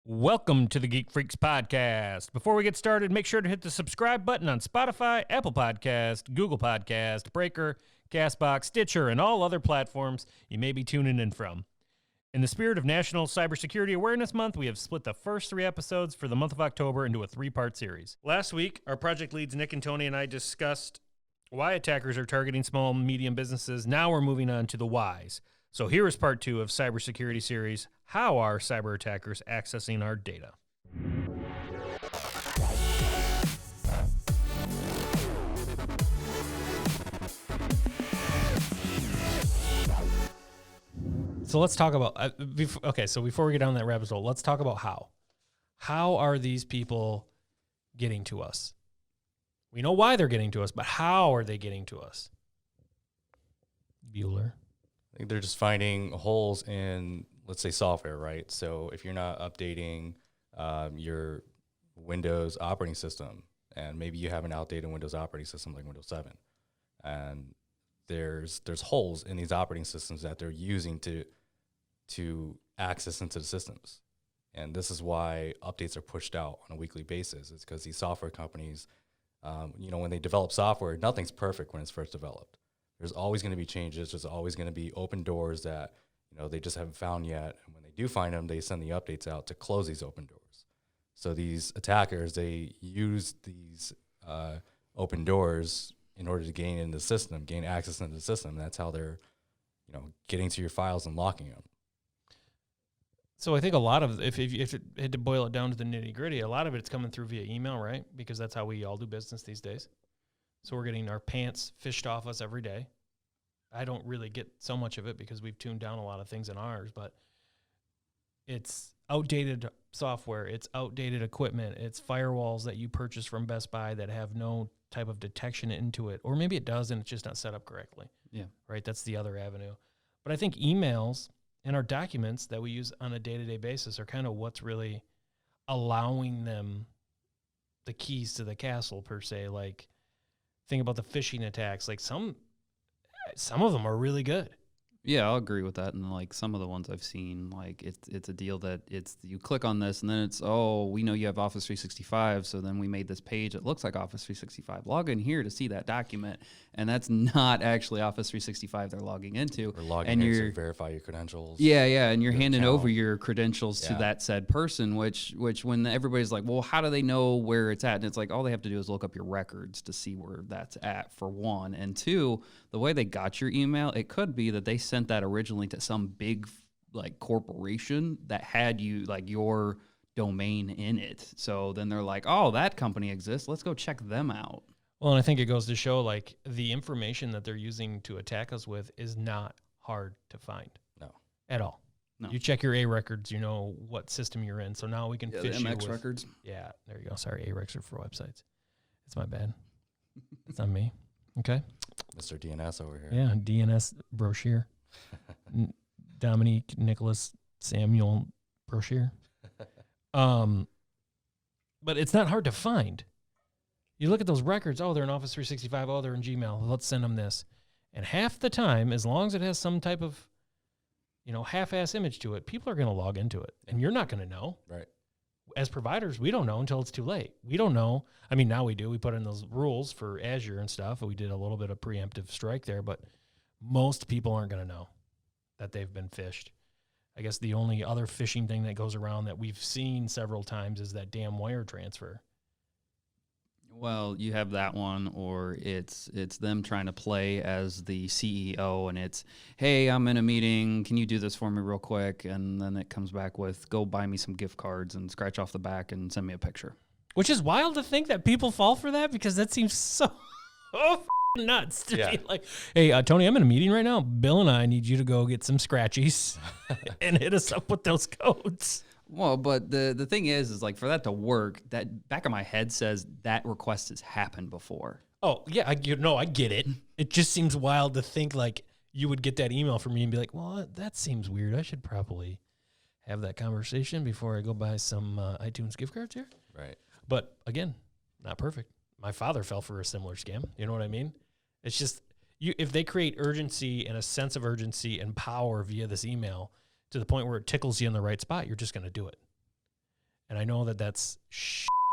Welcome to the Geek Freaks Podcast. Before we get started, make sure to hit the subscribe button on Spotify, Apple Podcast, Google Podcast, Breaker, Castbox, Stitcher, and all other platforms you may be tuning in from. In the spirit of National Cybersecurity Awareness Month, we have split the first 3 episodes for the month of October into a 3-part series. Last week, our project leads Nick and Thony and I discussed why attackers are targeting small and medium businesses. Now we're moving on to the whys. So here is part 2 of cybersecurity series, How Are Cyber Attackers Accessing Our Data? So let's talk about, before we get down that rabbit hole, let's talk about how. How are these people getting to us? We know why they're getting to us, but how are they getting to us? Bueller. I think they're just finding holes in, let's say, software, right? So if you're not updating your Windows operating system, and maybe you have an outdated Windows operating system like Windows 7, and there's holes in these operating systems that they're using to access into the systems. And this is why updates are pushed out on a weekly basis. It's because these software companies, when they develop software, nothing's perfect when it's first developed. There's always going to be changes. There's always going to be open doors that, they just haven't found yet. And when they do find them, they send the updates out to close these open doors. So these attackers, they use these open doors in order to gain access into the system. That's how they're, getting to your files and locking them. So I think a lot of, if it had to boil it down to the nitty gritty, a lot of it's coming through via email, right? Because that's how we all do business these days. So we're getting our pants fished off us every day. I don't really get so much of it because we've tuned down a lot of things in ours, but it's outdated software, it's outdated equipment, it's firewalls that you purchase from Best Buy that have no type of detection into it, or maybe it does and it's just not set up correctly. Yeah. Right? That's the other avenue. But I think emails and our documents that we use on a day-to-day basis are kind of what's really allowing them the keys to the castle, per se. Like, think about the phishing attacks. Like, some of them are really good. Yeah, I'll agree with that. And like some of the ones I've seen, like it's a deal that you click on this and then it's, oh, we know you have Office 365. So then we made this page that looks like Office 365. Log in here to see that document. And that's not actually Office 365 they're logging into. Or logging in to verify your credentials. Yeah. And you're handing over your credentials to that said person, which when everybody's like, well, how do they know where it's at? And it's like, all they have to do is look up your records to see where that's at, for one. And two, the way they got your email, it could be that they sent that originally to some big like corporation that had you like your domain in it. So then they're like, oh, that company exists. Let's go check them out. Well, and I think it goes to show like the information that they're using to attack us with is not hard to find. No. At all. No. You check your A records, you know what system you're in. So now we can fish you MX with records. Yeah, there you go. Sorry, A records are for websites. It's my bad. It's not me. Okay. Mr. DNS over here. Yeah, DNS brochure. Dominique Nicholas Samuel brochure. But it's not hard to find. You look at those records, oh, they're in Office 365, oh, they're in Gmail, let's send them this. And half the time, as long as it has some type of, half-ass image to it, people are going to log into it. And you're not going to know. Right. As providers, we don't know until it's too late. We don't know. I mean, now we do. We put in those rules for Azure and stuff. We did a little bit of preemptive strike there, but most people aren't going to know that they've been phished. I guess the only other phishing thing that goes around that we've seen several times is that damn wire transfer. Well, you have that one, or it's them trying to play as the CEO, and it's, hey, I'm in a meeting, can you do this for me real quick? And then it comes back with, go buy me some gift cards and scratch off the back and send me a picture. Which is wild to think that people fall for that, because that seems so nuts to be like, hey, Thony, I'm in a meeting right now. Bill and I need you to go get some scratchies and hit us up with those codes. Well, but the thing is like for that to work, that back of my head says that request has happened before. Oh, yeah, I get it. It just seems wild to think like you would get that email from me and be like, well, that seems weird. I should probably have that conversation before I go buy some iTunes gift cards here. Right. But again, not perfect. My father fell for a similar scam. You know what I mean? It's just, if they create urgency and a sense of urgency and power via this email to the point where it tickles you in the right spot, you're just going to do it. And I know that that's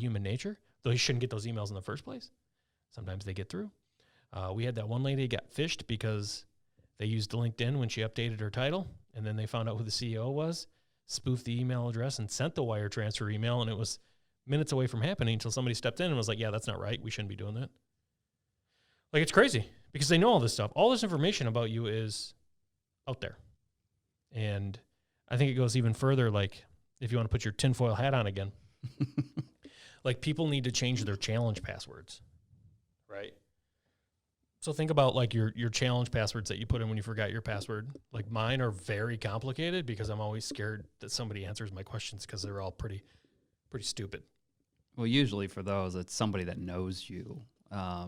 human nature, though you shouldn't get those emails in the first place. Sometimes they get through. We had that one lady got phished because they used LinkedIn when she updated her title, and then they found out who the CEO was, spoofed the email address, and sent the wire transfer email, and it was minutes away from happening until somebody stepped in and was like, yeah, that's not right. We shouldn't be doing that. Like, it's crazy because they know all this stuff. All this information about you is out there. And I think it goes even further, like, if you want to put your tinfoil hat on again, like, people need to change their challenge passwords, right? So think about, like, your challenge passwords that you put in when you forgot your password. Like, mine are very complicated because I'm always scared that somebody answers my questions because they're all pretty stupid. Well, usually for those, it's somebody that knows you.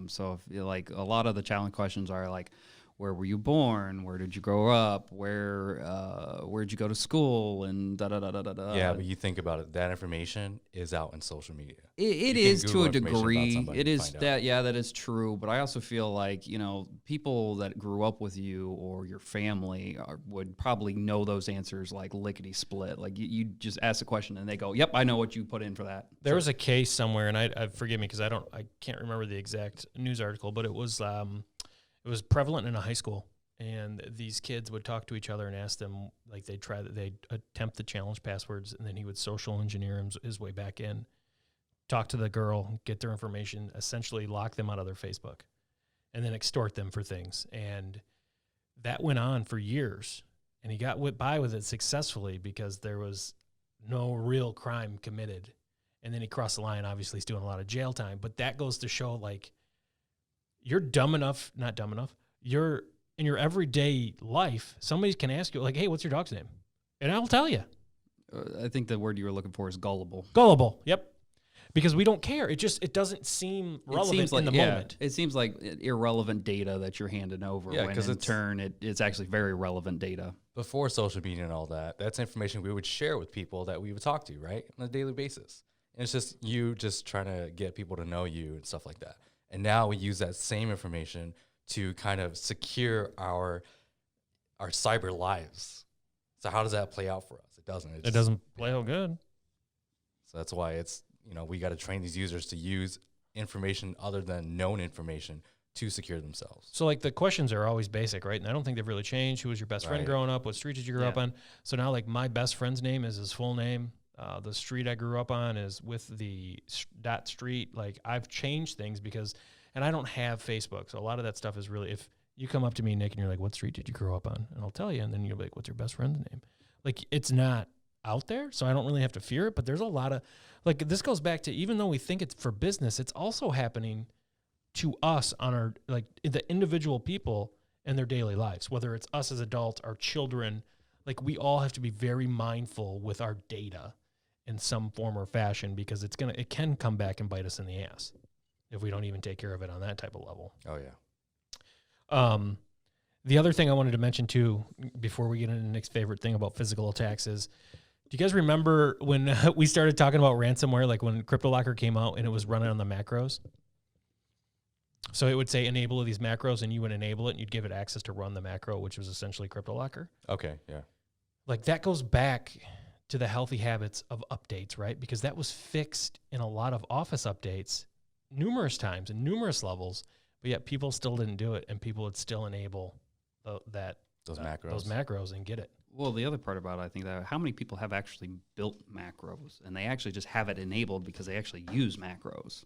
So if you like, a lot of the challenge questions are like, where were you born? Where did you grow up? Where'd you go to school? And da da da da da da. Yeah, but you think about it, that information is out in social media. It is to a degree. It is that, yeah, that is true. But I also feel like, you know, people that grew up with you or your family would probably know those answers like lickety split. Like you just ask a question and they go, "Yep, I know what you put in for that." There was a case somewhere, and I forgive me because I can't remember the exact news article, but it was prevalent in a high school, and these kids would talk to each other and ask them, like, they'd attempt the challenge passwords, and then he would social engineer his way back in, talk to the girl, get their information, essentially lock them out of their Facebook, and then extort them for things. And that went on for years, and he got by with it successfully because there was no real crime committed. And then he crossed the line. Obviously, he's doing a lot of jail time, but that goes to show, like, you're not dumb enough. You're in your everyday life. Somebody can ask you, like, hey, what's your dog's name? And I'll tell you. I think the word you were looking for is gullible. Gullible. Yep. Because we don't care. It doesn't seem relevant in the moment. It seems like irrelevant data that you're handing over. Yeah, when in turn, it's actually very relevant data. Before social media and all that, that's information we would share with people that we would talk to, right, on a daily basis. And it's just you just trying to get people to know you and stuff like that. And now we use that same information to kind of secure our cyber lives. So how does that play out for us? It doesn't. It doesn't play out good. So that's why it's, you know, we got to train these users to use information other than known information to secure themselves. So, like, the questions are always basic, right? And I don't think they've really changed. Who was your best friend growing up? What street did you grow up on? So now, like, my best friend's name is his full name. The street I grew up on is with the dot street. Like, I've changed things and I don't have Facebook. So a lot of that stuff is really, if you come up to me, Nick, and you're like, what street did you grow up on? And I'll tell you. And then you'll be like, what's your best friend's name? Like, it's not out there. So I don't really have to fear it. But there's a lot of, like, this goes back to, even though we think it's for business, it's also happening to us on our, like, the individual people in their daily lives, whether it's us as adults, our children. Like, we all have to be very mindful with our data in some form or fashion, because it can come back and bite us in the ass if we don't even take care of it on that type of level. Oh yeah. The other thing I wanted to mention too, before we get into Nick's favorite thing about physical attacks, is, do you guys remember when we started talking about ransomware, like when CryptoLocker came out and it was running on the macros? So it would say enable these macros, and you would enable it, and you'd give it access to run the macro, which was essentially CryptoLocker. Okay, yeah. Like, that goes back to the healthy habits of updates, right? Because that was fixed in a lot of Office updates numerous times and numerous levels, but yet people still didn't do it, and people would still enable those macros and get it. Well, the other part about it, I think, that how many people have actually built macros and they actually just have it enabled because they actually use macros?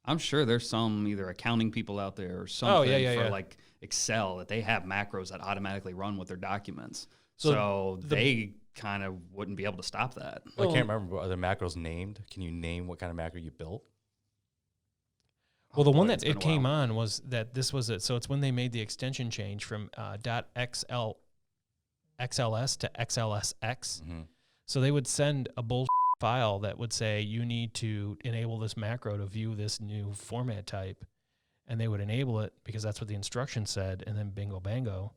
I'm sure there's some either accounting people out there or something like Excel that they have macros that automatically run with their documents. So they kind of wouldn't be able to stop that. I can't remember what other macros named. Can you name what kind of macro you built? Well, the one that it came on was that this was it. So it's when they made the extension change from .xls to XLSX. Mm-hmm. So they would send a bullshit file that would say, you need to enable this macro to view this new format type. And they would enable it because that's what the instruction said. And then bingo, bango,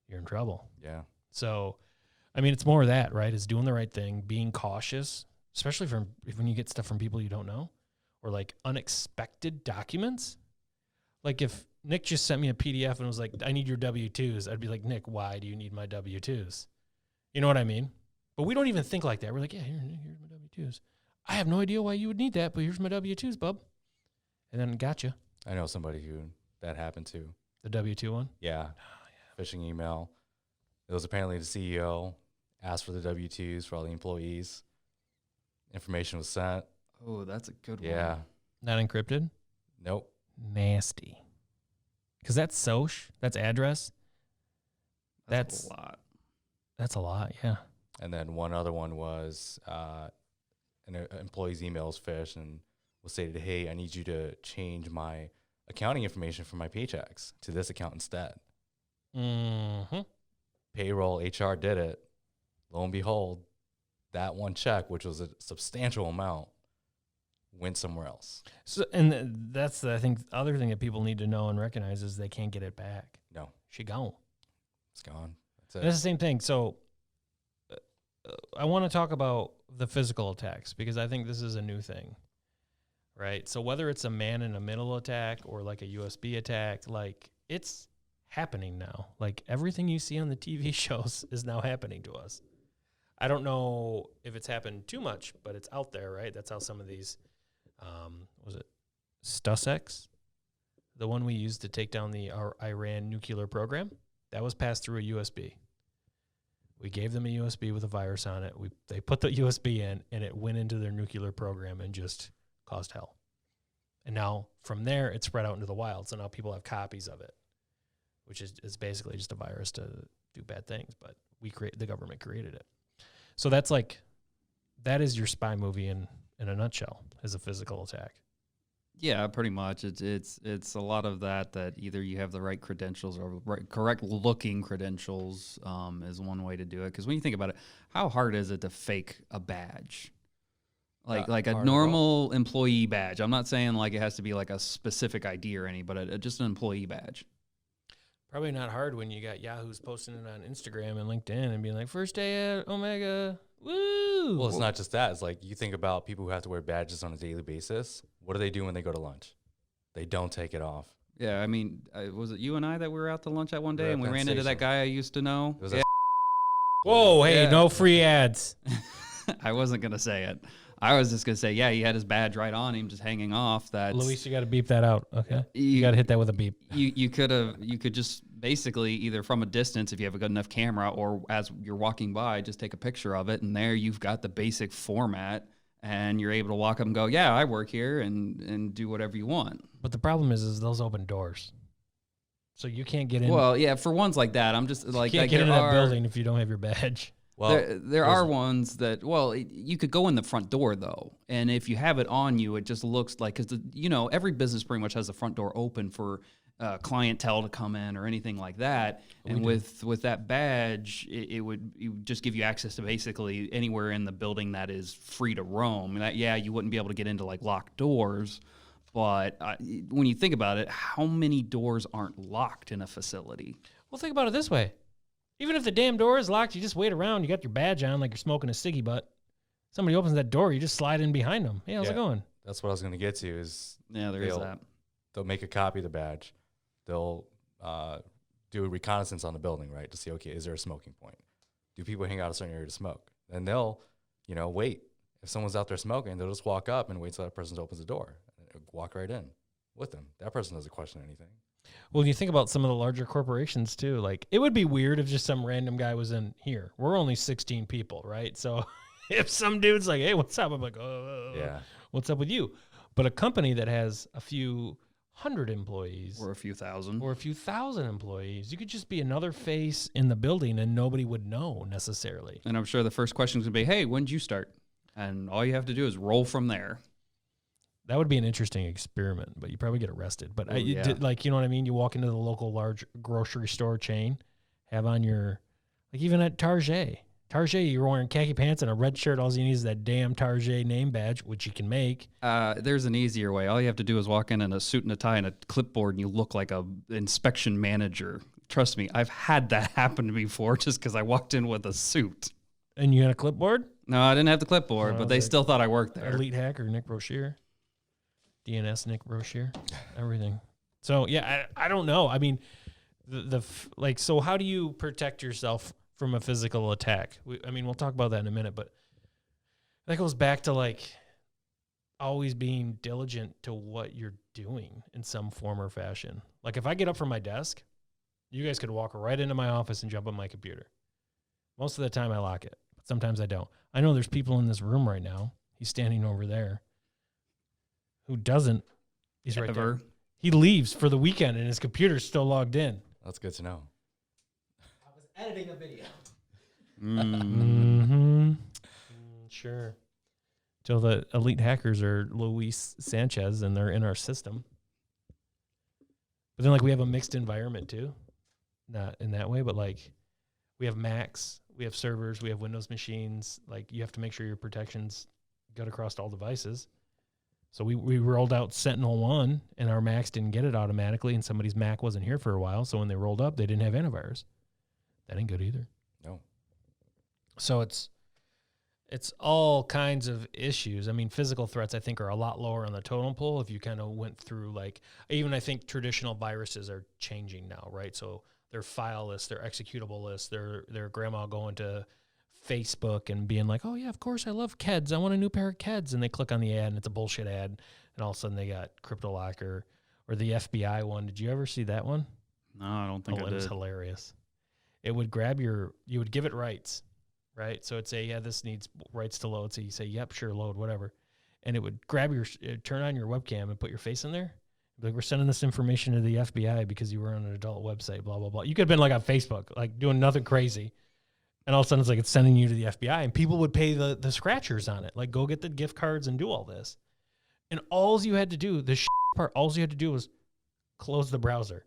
you're in trouble. Yeah. So, I mean, it's more of that, right? Is doing the right thing, being cautious, especially when you get stuff from people you don't know, or like unexpected documents. Like, if Nick just sent me a PDF and was like, I need your W-2s, I'd be like, Nick, why do you need my W-2s? You know what I mean? But we don't even think like that. We're like, yeah, here's my W-2s. I have no idea why you would need that, but here's my W-2s, bub. And then gotcha. I know somebody who that happened to. The W-2 one? Yeah. Phishing email. It was apparently the CEO asked for the W-2s for all the employees. Information was sent. Oh, that's a good one. Yeah. Not encrypted? Nope. Nasty. Because that's SOC, that's address. That's a lot. That's a lot, yeah. And then one other one was an employee's email was phished and was stated, hey, I need you to change my accounting information for my paychecks to this account instead. Mm-hmm. Payroll, HR did it. Lo and behold, that one check, which was a substantial amount, went somewhere else. So, and that's I think the other thing that people need to know and recognize is they can't get it back. No. She gone. It's gone. That's And it. it's the same thing. So I want to talk about the physical attacks because I think this is a new thing, right? So whether it's a man in a middle attack or like a USB attack, like it's happening now. Like everything you see on the TV shows is now happening to us. I don't know if it's happened too much, but it's out there, right? That's how some of these, was it Stusex? The one we used to take down our Iran nuclear program? That was passed through a USB. We gave them a USB with a virus on it. They put the USB in, and it went into their nuclear program and just caused hell. And now, from there, it spread out into the wild. So now people have copies of it, which is basically just a virus to do bad things. But the government created it. So that is your spy movie in a nutshell, is a physical attack. Yeah, pretty much. It's a lot of that either you have the right credentials or correct looking credentials is one way to do it. Because when you think about it, how hard is it to fake a badge? Like a normal employee badge. I'm not saying like it has to be like a specific ID or any, but just an employee badge. Probably not hard when you got Yahoos posting it on Instagram and LinkedIn and being like, first day at Omega, woo! Well, it's not just that. It's like you think about people who have to wear badges on a daily basis. What do they do when they go to lunch? They don't take it off. Yeah, I mean, was it you and I that we were out to lunch that one day and we Penn ran into that Station. guy I used to know? It was Yeah. Whoa, hey, Yeah. no free ads. I wasn't going to say it. I was just going to say, yeah, he had his badge right on him, just hanging off. That's, Luis, you got to beep that out, okay? Yeah. You got to hit that with a beep. You could just basically either from a distance, if you have a good enough camera, or as you're walking by, just take a picture of it, and there you've got the basic format, and you're able to walk up and go, yeah, I work here, and do whatever you want. But the problem is those open doors. So you can't get in. Well, yeah, for ones like that, I'm just like, you can't get in that building if you don't have your badge. Well, there are ones that, well, you could go in the front door though, and if you have it on you, it just looks like, because every business pretty much has the front door open for clientele to come in or anything like that. And with that badge, it would just give you access to basically anywhere in the building that is free to roam. And you wouldn't be able to get into like locked doors, but when you think about it, how many doors aren't locked in a facility? Well, think about it this way. Even if the damn door is locked, you just wait around. You got your badge on like you're smoking a ciggy butt. Somebody opens that door, you just slide in behind them. Hey, how's it going? That's what I was going to get to is Yeah, there is that. they'll make a copy of the badge. They'll do a reconnaissance on the building, right, to see, okay, is there a smoking point? Do people hang out a certain area to smoke? And they'll, wait. If someone's out there smoking, they'll just walk up and wait till that person opens the door. And walk right in with them. That person doesn't question anything. Well, when you think about some of the larger corporations too, like it would be weird if just some random guy was in here. We're only 16 people, right? So if some dude's like, hey, what's up? I'm like, oh, Yeah. What's up with you? But a company that has a few hundred employees Or a few thousand. or a few thousand employees, you could just be another face in the building and nobody would know necessarily. And I'm sure the first question is going to be, hey, when did you start? And all you have to do is roll from there. That would be an interesting experiment, but you probably get arrested. But you yeah. did, you know what I mean? You walk into the local large grocery store chain, have on your, like even at Target, you're wearing khaki pants and a red shirt. All you need is that damn Target name badge, which you can make. There's an easier way. All you have to do is walk in a suit and a tie and a clipboard, and you look like a inspection manager. Trust me, I've had that happen to me before just because I walked in with a suit. And you had a clipboard? No, I didn't have the clipboard, but they still thought I worked there. Elite hacker Nick Brochere. DNS Nick Brochere. Everything. So, yeah, I don't know. I mean, so how do you protect yourself from a physical attack? We'll talk about that in a minute, but that goes back to like always being diligent to what you're doing in some form or fashion. Like if I get up from my desk, you guys could walk right into my office and jump on my computer. Most of the time I lock it, but sometimes I don't. I know there's people in this room right now. He's standing over there who doesn't. He's right there. He leaves for the weekend and his computer's still logged in. That's good to know. I was editing a video. Mm-hmm. Sure. Till the elite hackers are Luis Sanchez and they're in our system. But then like we have a mixed environment too. Not in that way, but like we have Macs, we have servers, we have Windows machines. Like you have to make sure your protection's good across all devices. So we rolled out Sentinel-1 and our Macs didn't get it automatically and somebody's Mac wasn't here for a while. So when they rolled up, they didn't have antivirus. That ain't good either. No. So it's all kinds of issues. I mean, physical threats, I think, are a lot lower on the totem pole if you kind of went through, like, even I think traditional viruses are changing now, right? So their file list, their executable list, their grandma going to Facebook and being like, oh, yeah, of course, I love Keds. I want a new pair of Keds. And they click on the ad, and it's a bullshit ad. And all of a sudden, they got CryptoLocker or the FBI one. Did you ever see that one? No, I don't think I did. It was hilarious. It would grab you would give it rights. Right, so it'd say, yeah, this needs rights to load. So you say, yep, sure, load, whatever. And it would turn on your webcam and put your face in there. Like, we're sending this information to the FBI because you were on an adult website, blah, blah, blah. You could have been like on Facebook, like doing nothing crazy. And all of a sudden it's like it's sending you to the FBI. And people would pay the scratchers on it. Like, go get the gift cards and do all this. And all you had to do, all you had to do was close the browser.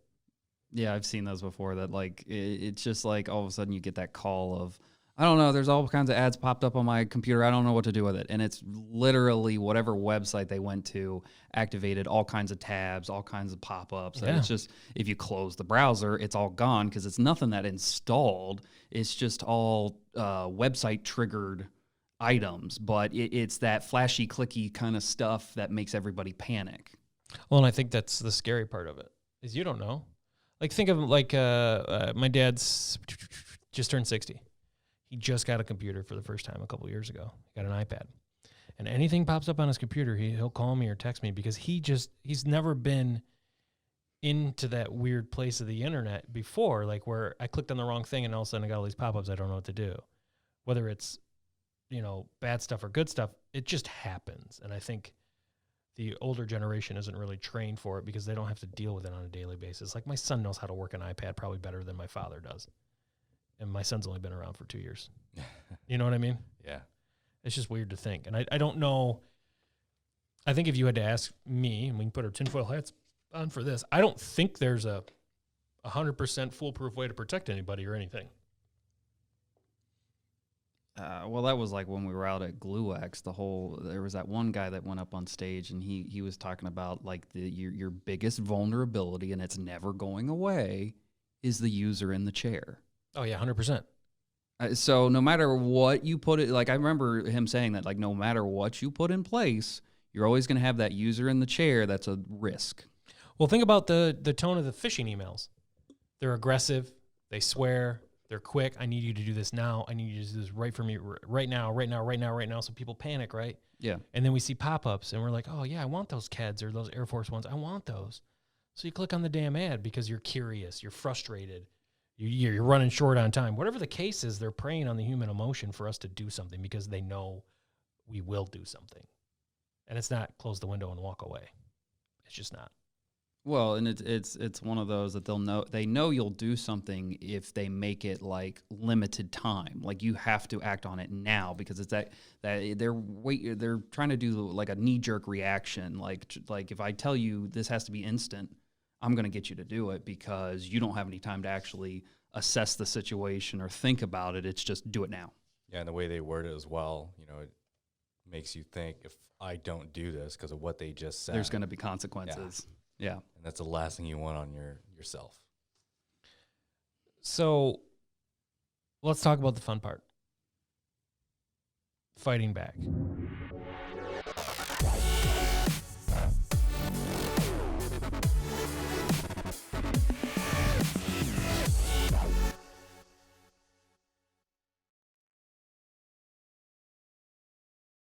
Yeah, I've seen those before. That like it's just like all of a sudden you get that call of, I don't know, there's all kinds of ads popped up on my computer. I don't know what to do with it. And it's literally whatever website they went to activated all kinds of tabs, all kinds of pop-ups. Yeah. And it's just, if you close the browser, it's all gone because it's nothing that installed. It's just all website triggered items. But it's that flashy, clicky kind of stuff that makes everybody panic. Well, and I think that's the scary part of it, is you don't know. Like, think of like my dad's just turned 60. He just got a computer for the first time a couple years ago. He got an iPad. And anything pops up on his computer, he'll call me or text me because he's never been into that weird place of the internet before, like where I clicked on the wrong thing and all of a sudden I got all these pop-ups I don't know what to do. Whether it's, bad stuff or good stuff, it just happens. And I think the older generation isn't really trained for it because they don't have to deal with it on a daily basis. Like my son knows how to work an iPad probably better than my father does. And my son's only been around for 2 years. You know what I mean? Yeah. It's just weird to think. And I don't know. I think if you had to ask me, and we can put our tinfoil hats on for this, I don't think there's a 100% foolproof way to protect anybody or anything. Well, that was like when we were out at GlueX. There was that one guy that went up on stage and he was talking about like your biggest vulnerability, and it's never going away, is the user in the chair. Oh, yeah, 100%. So no matter what you put it, like I remember him saying that, like no matter what you put in place, you're always going to have that user in the chair that's a risk. Well, think about the tone of the phishing emails. They're aggressive. They swear. They're quick. I need you to do this now. I need you to do this right for me right now. So people panic, right? Yeah. And then we see pop-ups and we're like, oh, yeah, I want those Keds or those Air Force Ones. I want those. So you click on the damn ad because you're curious. You're frustrated. You're running short on time. Whatever the case is, they're preying on the human emotion for us to do something because they know we will do something. And it's not close the window and walk away. It's just not. Well, and it's one of those that they know you'll do something if they make it like limited time. Like you have to act on it now because it's that they're trying to do like a knee-jerk reaction. Like if I tell you this has to be instant, I'm going to get you to do it because you don't have any time to actually assess the situation or think about it. It's just do it now. Yeah, and the way they word it as well, it makes you think if I don't do this because of what they just said, there's going to be consequences. Yeah. And that's the last thing you want on yourself. So let's talk about the fun part. Fighting back.